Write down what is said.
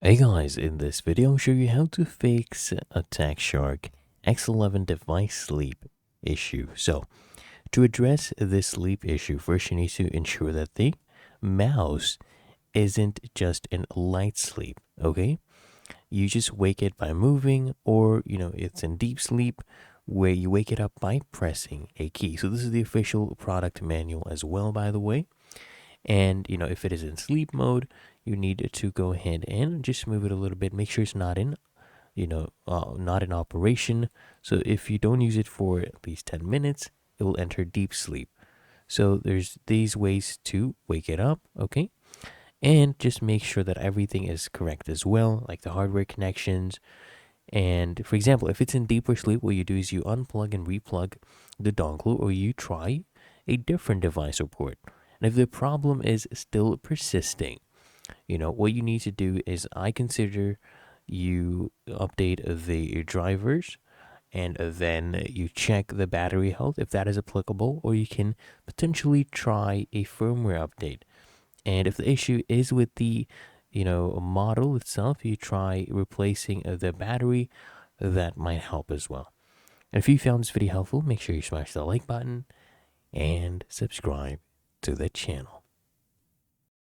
Hey guys, in this video I'll show you how to fix Attack Shark X11 device sleep issue. So, to address this sleep issue, first you need to ensure that the mouse isn't just in light sleep, okay? You just wake it by moving, or it's in deep sleep where you wake it up by pressing a key. So this is the official product manual as well, by the way. And if it is in sleep mode, you need to go ahead and just move it a little bit. Make sure it's not in not in operation. So if you don't use it for at least 10 minutes, it will enter deep sleep. So there's these ways to wake it up, okay? And just make sure that everything is correct as well, like the hardware connections. And for example, if it's in deeper sleep, what you do is you unplug and replug the dongle, or you try a different device or port. And if the problem is still persisting, what you need to do is I consider you update the drivers, and then you check the battery health if that is applicable, or you can potentially try a firmware update. And if the issue is with the model itself, you try replacing the battery. That might help as well. And if you found this video helpful, make sure you smash the like button and subscribe to the channel.